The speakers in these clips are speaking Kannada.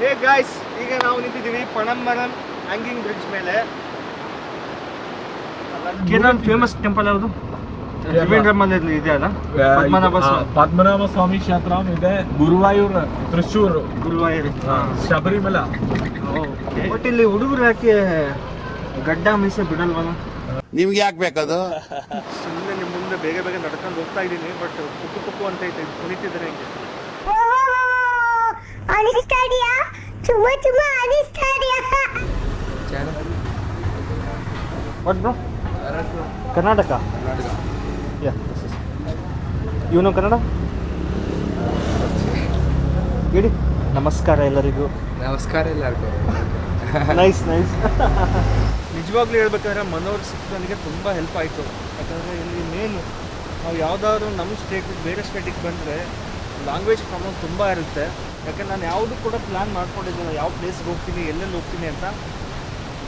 ಹೇ ಗಾಯ್ಸ್, ಈಗ ನಾವು ನಿಂತಿದ್ದೀವಿ ಪಣಂಬರಂ ಹ್ಯಾಂಗಿಂಗ್ ಬ್ರಿಡ್ಜ್ ಮೇಲೆ. ಕೇರಳ ಫೇಮಸ್ ಟೆಂಪಲ್ ಯಾವುದು? ತ್ರಿವೇಂದ್ರಮಲ್ಲಿ ಇದೆ ಅಲ್ಲ, ಪದ್ಮನಾಭ ಸ್ವಾಮಿ ಕ್ಷೇತ್ರ ಇದೆ. ಗುರುವಾಯೂರ್, ತ್ರಿಶೂರ್, ಗುರುವಾಯೂರ್, ಶಬರಿಮಲ. ಬಟ್ ಇಲ್ಲಿ ಹುಡುಗರು ಯಾಕೆ ಗಡ್ಡ ಮೀಸೆ ಬಿಡಲ್ವಲ್ಲ? ನಿಮ್ಗೆ ಯಾಕೆ ಬೇಕದು? ಸುಮ್ಮನೆ ನಿಮ್ಮ ಮುಂದೆ ಬೇಗ ಬೇಗ ನಡ್ಕೊಂಡು ಹೋಗ್ತಾ ಇದ್ದೀನಿ, ಬಟ್ ಕುಕ್ಕು ಕುಕ್ಕು ಅಂತ ಐತೆ, ಕುಣಿತಿದ್ದಾರೆ ಹಿಂಗೆ. What bro? Karnataka. Yeah, this is. You know Kannada? ಹೇಳಿ. ನಮಸ್ಕಾರ ಎಲ್ಲರಿಗೂ. ನಮಸ್ಕಾರ ಎಲ್ಲರಿಗೂ. Nice nice. ನಿಜವಾಗ್ಲೂ ಹೇಳ್ಬೇಕಾದ್ರೆ ಮನೋಹರ್ ಸಿಕ್ತು ನನಗೆ ತುಂಬ ಹೆಲ್ಪ್ ಆಯಿತು. ಯಾಕಂದರೆ ಇಲ್ಲಿ ಮೇನು ನಾವು ಯಾವುದಾದ್ರು ನಮ್ಮ ಸ್ಟೇಟಿಗೆ ಬೇರೆ ಸ್ಟೇಟಿಗೆ ಬಂದರೆ ಲ್ಯಾಂಗ್ವೇಜ್ ಪ್ರಾಬ್ಲಮ್ ತುಂಬ ಇರುತ್ತೆ. ಯಾಕಂದ್ರೆ ನಾನು ಯಾವುದು ಕೂಡ ಪ್ಲ್ಯಾನ್ ಮಾಡ್ಕೊಂಡಿದ್ದೀನಿ, ಯಾವ ಪ್ಲೇಸ್ಗೆ ಹೋಗ್ತೀನಿ, ಎಲ್ಲೆಲ್ಲಿ ಹೋಗ್ತೀನಿ ಅಂತ.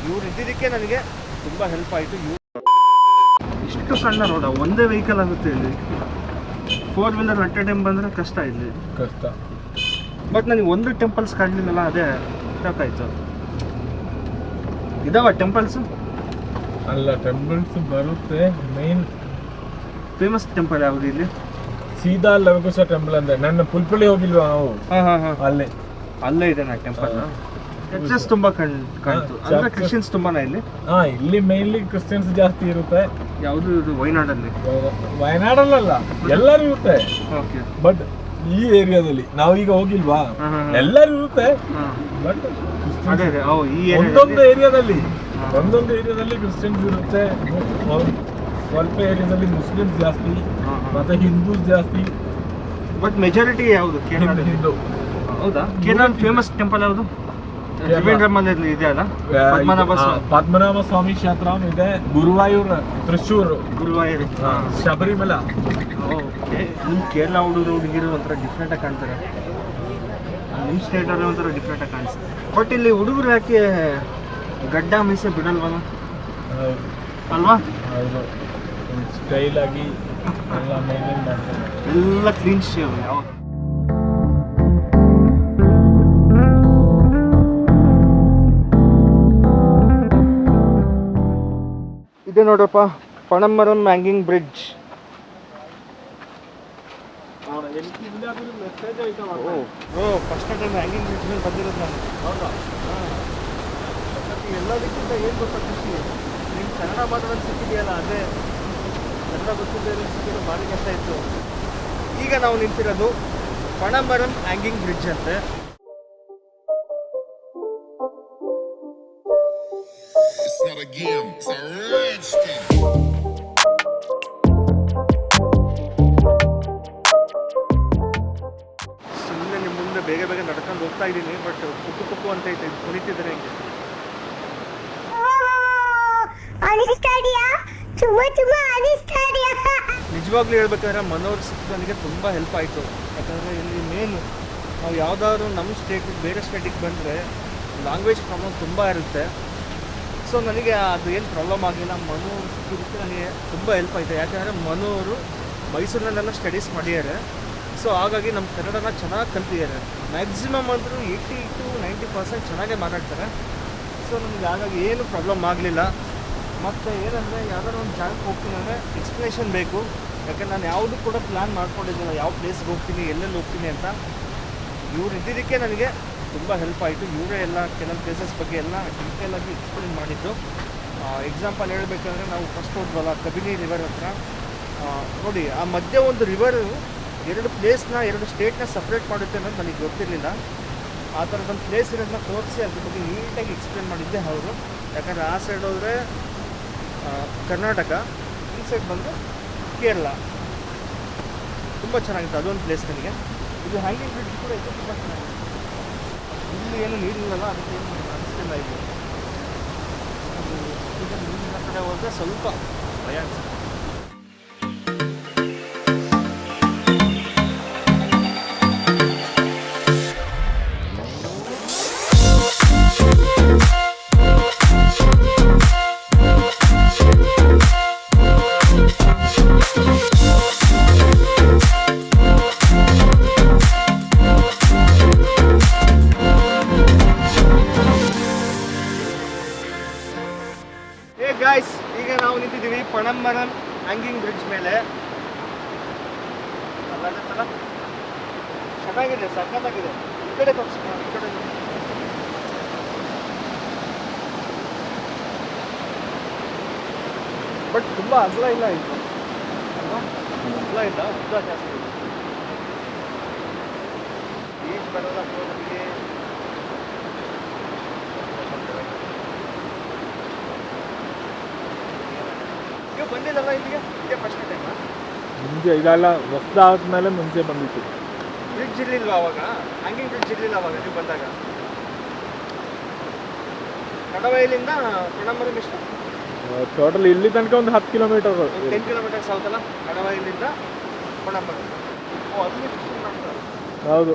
ಇವ್ರು ಇದ್ದಿದ್ದಕ್ಕೆ ನನಗೆ ತುಂಬ ಹೆಲ್ಪ್ ಆಯಿತು. ಇಷ್ಟು ಸಣ್ಣ ರೋಡ, ಒಂದೇ ವೆಹಿಕಲ್ ಆಗುತ್ತೆ ಇಲ್ಲಿ. 4 ವೀಲರ್ ಅಟ್ ಎ ಟೈಮ್ ಬಂದರೆ ಕಷ್ಟ ಇಲ್ಲಿ, ಕಷ್ಟ. ಬಟ್ ನನಗೆ ಒಂದು ಟೆಂಪಲ್ಸ್ ಕಾಣಲಿಲ್ಲ, ಅದೇ ಸಾಕಾಯಿತು. ಇದಾವ ಟೆಂಪಲ್ಸ್? ಅಲ್ಲ, ಟೆಂಪಲ್ಸ್ ಬರುತ್ತೆ. ಮೇನ್ ಫೇಮಸ್ ಟೆಂಪಲ್ ಯಾವುದು ಇಲ್ಲಿ? ಸೀದಾ ಲವಕುಶ ಟೆಂಪಲ್ ಅಂದ್ರೆ. ನನ್ನ ಪುಲ್ಪಳ್ಳಿ ಹೋಗಿಲ್ವಾ ನಾವು? ಅಲ್ಲೇ ಇದೆ ನಾ ಟೆಂಪಲ್. ಚರ್ಚಸ್ ತುಂಬಾ ಕಾಣ್ತು. ಅಂದ್ರೆ ಕ್ರಿಶ್ಚಿಯನ್ಸ್ ತುಂಬಾನೇ ಇಲ್ಲಿ? ಇಲ್ಲಿ ಮೇನ್ಲಿ ಕ್ರಿಶ್ಚಿಯನ್ಸ್ ಜಾಸ್ತಿ ಇರುತ್ತೆ. ಯಾವುದು ಇದು? ವಯನಾಡಲ್ಲಿ? ವಯನಾಡಲ್ಲ, ಎಲ್ಲರೂ ಇರುತ್ತೆ. ಓಕೆ. ಬಟ್ ಈ ಏರಿಯಾದಲ್ಲಿ ನಾವು ಈಗ ಹೋಗಿಲ್ವಾ, ಎಲ್ಲರೂ ಇರುತ್ತೆ. ಬಟ್ ಒಂದೊಂದು ಏರಿಯಾದಲ್ಲಿ ಕ್ರಿಶ್ಚಿಯನ್ಸ್ ಇರುತ್ತೆ, ಸ್ವಲ್ಪ ಏರಿಯಾದಲ್ಲಿ ಮುಸ್ಲಿಮ್ಸ್ ಜಾಸ್ತಿ, ಮತ್ತೆ ಹಿಂದೂಸ್ ಜಾಸ್ತಿ. ಬಟ್ ಮೆಜಾರಿಟಿ ಯಾವುದು? ಹಿಂದೂ. ಹೌದಾ? ಕೇರಳ ಫೇಮಸ್ ಟೆಂಪಲ್ ಯಾವುದು? ತ್ರಿವೇಂದ್ರಮಲ್ಲಿ ಇದೆ ಅಲ್ಲ, ಪದ್ಮನಾಭ ಸ್ವಾಮಿ ಕ್ಷೇತ್ರ ಇದೆ. ಗುರುವಾಯೂರ್, ತ್ರಿಶೂರ್, ಗುರುವಾಯೂರ್, ಶಬರಿಮಲ. ನಿಮ್ಮ ಕೇರಳ ಹುಡುಗಿರು ಒಂಥರ ಡಿಫ್ರೆಂಟಾಗಿ ಕಾಣ್ತಾರೆ, ನಿಮ್ಮ ಸ್ಟೇಟಲ್ಲಿ ಒಂಥರ ಡಿಫ್ರೆಂಟಾಗಿ ಕಾಣಿಸ್ತಾರೆ. ಬಟ್ ಇಲ್ಲಿ ಹುಡುಗರು ಯಾಕೆ ಗಡ್ಡ ಮೀಸೆ ಬಿಡಲ್ವಲ್ಲ ಅಲ್ವಾ? ಹೌದು, ಸ್ಟೈಲ್ ಆಗಿ ಎಲ್ಲ ಮೇಂಟೈನ್ ಮಾಡ್ತಾರೆ, ಎಲ್ಲ ಕ್ಲೀನ್ ಶೇವ್. ಯಾವ ಇದೆ ನೋಡ್ರಪ್ಪ, Panambur hanging bridge. First time hanging bridge ಮೇಲೆ ಬಂದಿರೋದು ನಾನು. ಹೌದಾ? ಎಲ್ಲದಕ್ಕಿಂತ ಏನು ಗೊತ್ತಾ ಖುಷಿ, ನಿಮ್ಗೆ ಕನ್ನಡ ಮಾತಾಡೋದು ಸಿಕ್ಕಿದೆಯಲ್ಲ, ಅದೇ ಕನ್ನಡ ಗೊತ್ತಿದ್ದರೆ ಸಿಕ್ಕಿದ್ದು ಭಾರಿ ಕಷ್ಟ ಇತ್ತು. ಈಗ ನಾವು ನಿಂತಿರೋದು ಪಣಂಬರಂ ಹ್ಯಾಂಗಿಂಗ್ ಬ್ರಿಡ್ಜ್ ಅಂತೆ. ಸುಮ್ಮನೆ ನಿಮ್ಮ ಮುಂದೆ ಬೇಗ ಬೇಗ ನಡ್ಕೊಂಡು ಹೋಗ್ತಾ ಇದ್ದೀನಿ, ಬಟ್ ಕುಕ್ಕು ಕುಕ್ಕು ಅಂತ ಐತೆ, ಕುಣಿತಿದ್ದಾರೆ ಹಿಂಗೆ. ನಿಜವಾಗ್ಲೂ ಹೇಳ್ಬೇಕಾದ್ರೆ ಮನೋಹರ್ ಸಿಕ್ತು ನನಗೆ ತುಂಬ ಹೆಲ್ಪ್ ಆಯಿತು. ಯಾಕಂದರೆ ಇಲ್ಲಿ ಮೇನು ನಾವು ಯಾವುದಾದ್ರು ನಮ್ಮ ಸ್ಟೇಟಿಗೆ ಬೇರೆ ಸ್ಟೇಟಿಗೆ ಬಂದರೆ ಲ್ಯಾಂಗ್ವೇಜ್ ಪ್ರಾಬ್ಲಮ್ ತುಂಬ ಇರುತ್ತೆ. ಸೊ ನನಗೆ ಅದು ಏನು ಪ್ರಾಬ್ಲಮ್ ಆಗಲಿಲ್ಲ. ಮನೋಹರ್ ಸಿಕ್ಕಿದ್ದಕ್ಕೆ ನನಗೆ ತುಂಬ ಹೆಲ್ಪ್ ಆಯಿತು. ಯಾಕಂದರೆ ಮನೋಹರು ಮೈಸೂರಿನಲ್ಲೆಲ್ಲ ಸ್ಟಡೀಸ್ ಮಾಡಿದ್ದಾರೆ. ಸೊ ಹಾಗಾಗಿ ನಮ್ಮ ಕನ್ನಡನ ಚೆನ್ನಾಗಿ ಕಲ್ತಿದ್ದಾರೆ. ಮ್ಯಾಕ್ಸಿಮಮ್ ಅಂದರೂ 80 to 90% ಚೆನ್ನಾಗೇ ಮಾತಾಡ್ತಾರೆ. ಸೊ ನಮಗೆ ಹಾಗಾಗಿ ಏನು ಪ್ರಾಬ್ಲಮ್ ಆಗಲಿಲ್ಲ. ಮತ್ತು ಏನಂದರೆ ಯಾವ್ದಾದ್ರು ಒಂದು ಜಾಗಕ್ಕೆ ಹೋಗ್ತೀನಿ ಅಂದರೆ ಎಕ್ಸ್ಪ್ಲನೇಷನ್ ಬೇಕು. ಯಾಕಂದ್ರೆ ನಾನು ಯಾವುದು ಕೂಡ ಪ್ಲ್ಯಾನ್ ಮಾಡ್ಕೊಂಡಿದ್ದೀನಿ, ಯಾವ ಪ್ಲೇಸ್ಗೆ ಹೋಗ್ತೀನಿ, ಎಲ್ಲೆಲ್ಲಿ ಹೋಗ್ತೀನಿ ಅಂತ. ಇವ್ರು ಇದ್ದಿದ್ದಕ್ಕೆ ನನಗೆ ತುಂಬ ಹೆಲ್ಪ್ ಆಯಿತು. ಇವರೇ ಎಲ್ಲ ಕೆಲವು ಪ್ಲೇಸಸ್ ಬಗ್ಗೆ ಎಲ್ಲ ಡೀಟೇಲಾಗಿ ಎಕ್ಸ್ಪ್ಲೇನ್ ಮಾಡಿದ್ದು. ಎಕ್ಸಾಂಪಲ್ ಹೇಳಬೇಕಂದ್ರೆ ನಾವು ಫಸ್ಟ್ ಹೋದ್ವಲ್ಲ ಕಬಿನಿ ರಿವರ್ ಹತ್ರ, ನೋಡಿ ಆ ಮಧ್ಯೆ ಒಂದು ರಿವರು 2 ಪ್ಲೇಸ್ನ 2 ಸ್ಟೇಟ್ನ ಸಪ್ರೇಟ್ ಮಾಡುತ್ತೆ ಅನ್ನೋದು ನನಗೆ ಗೊತ್ತಿರಲಿಲ್ಲ. ಆ ಥರದೊಂದು ಪ್ಲೇಸ್ ಇರೋದನ್ನ ತೋರಿಸಿ ಅದ್ರ ಬಗ್ಗೆ ನೀಟಾಗಿ ಎಕ್ಸ್ಪ್ಲೇನ್ ಮಾಡಿದ್ದೆ ಅವರು. ಯಾಕಂದರೆ ಆ ಸೈಡ್ ಹೋದರೆ ಕರ್ನಾಟಕ, ಈ ಸೈಡ್ ಬಂದರೆ ಕೇರಳ. ತುಂಬ ಚೆನ್ನಾಗಿತ್ತು ಅದೊಂದು ಪ್ಲೇಸ್ ನನಗೆ. ಇದು ಹ್ಯಾಂಗಿಂಗ್ ಬ್ರಿಡ್ಜ್ ಕೂಡ ಇದೆ, ತುಂಬ ಚೆನ್ನಾಗಿದೆ. ಇಲ್ಲಿ ಏನು ನೀರಿಲ್ಲಲ್ಲ, ಅದಕ್ಕೆ ಏನು ಅನಿಸ್ತಿಲ್ಲ. ಇದು ನೀರಿನ ಕಡೆ ಹೋದರೆ ಸ್ವಲ್ಪ ಭಯ ಅನಿಸುತ್ತೆ. ಈಗ ನಾವು ನಿಂತಿದ್ದೀವಿ ಪಣಂಬರಂ ಹ್ಯಾಂಗಿಂಗ್ ಬ್ರಿಡ್ಜ್ ಮೇಲೆ. ಅಲ್ಲ ಚೆನ್ನಾಗಿದೆ, ಸಖತ್ತಾಗಿದೆ. ಈ ಕಡೆ ತೋರಿಸ್ಕೊ, ಈ ಕಡೆ ಬಟ್ ತುಂಬ ಅಗಲ ಇಲ್ಲ ಇದು ಅಲ್ವಾ? ಅಗಲ ಇಲ್ಲ, ಉದ್ದ ಜಾಸ್ತಿ ಇದೆ. ಬೀಚ್ ಬರೋಲ್ಲ ನಮಗೆ. ನೀವು ಬಂದಿದ್ದಲ್ಲ ಇಲ್ಲಿಗೆ? ಇದೇ ಫಸ್ಟ್ ಟೈಮಾ? ಮುಂಚೆ ಇದೆಲ್ಲ ಹೊಸದಾದ್ಮೇಲೆ ಮುಂಚೆ ಬಂದಿತ್ತು. ಬ್ರಿಡ್ಜ್ ಇರಲಿಲ್ವಾ ಅವಾಗ? ಹ್ಯಾಂಗಿಂಗ್ ಬ್ರಿಡ್ಜ್ ಇರಲಿಲ್ಲ ಅವಾಗ ನೀವು ಬಂದಾಗ? ಕಡವಾಯಿಲಿಂದ ಪಣಂಬರಂ ಎಷ್ಟು? ಟೋಟಲ್ ಇಲ್ಲಿ ತನಕ ಒಂದು 10 ಕಿಲೋಮೀಟರ್. 10 ಕಿಲೋಮೀಟರ್ ಸೌತ್ ಅಲ್ಲ ಕಡವಾಯಿಲಿಂದ ಪಣಂಬರಂ. ಓ, ಅಲ್ಲಿ ಫಿಶಿಂಗ್ ಮಾಡ್ತಾರೆ. ಹೌದು.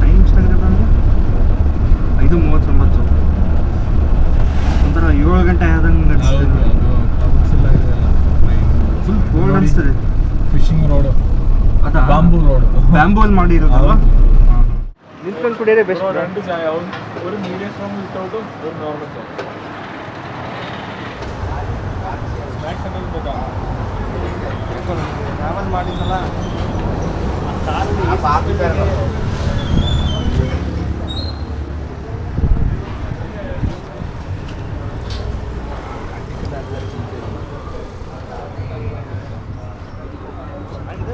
ಟೈಮ್ ಎಷ್ಟಾಗಿದೆ ನನಗೆ? 5:39. ಒಂಥರ 7 ಗಂಟೆ ಆದಂಗೆ ಅನಿಸ್ತದೆ. ಫುಲ್ ಕೋಲ್ಡ್ ಅನಿಸ್ತದೆ. ಫಿಶಿಂಗ್ ರೋಡ್, ಅದಾ ബാംബു റോഡ്, ಬ್ಯಾಂಬೂಲ್ ಮಾಡಿರೋದಲ್ವಾ? ನಿಂತ್ಕೊಂಡು ಕುಡಿಯೋದೇ ಬೆಸ್ಟ್. രണ്ട് ചായ, ഒരു മീഡിയം സ്ട്രോങ് വിത്തൗട്ട്, ഒരു നോർമൽ ചായ. ಸ್ನ್ಯಾಕ್ಸ್ ಅನ್ನೋದು ಬೇಕಾ? ಟ್ರಾವೆಲ್ ಮಾಡಿದ್ನಲ್ಲ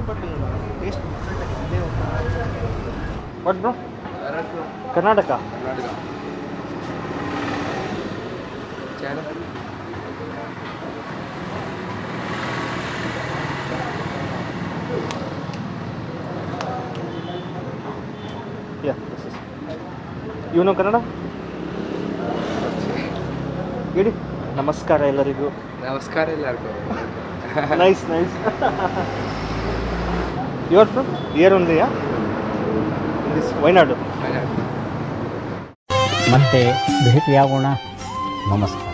but taste but bro Karnataka ಇವನು ಕನ್ನಡ ಹೇಳಿ. ನಮಸ್ಕಾರ ಎಲ್ಲರಿಗೂ. ನಮಸ್ಕಾರ ಎಲ್ಲರಿಗೂ. Nice nice. Your from here ಓನ್ಲಿಯಾ? ದಿಸ್ ವಯನಾಡು. ಮತ್ತೆ ಭೇಟಿಯಾಗೋಣ. ನಮಸ್ಕಾರ.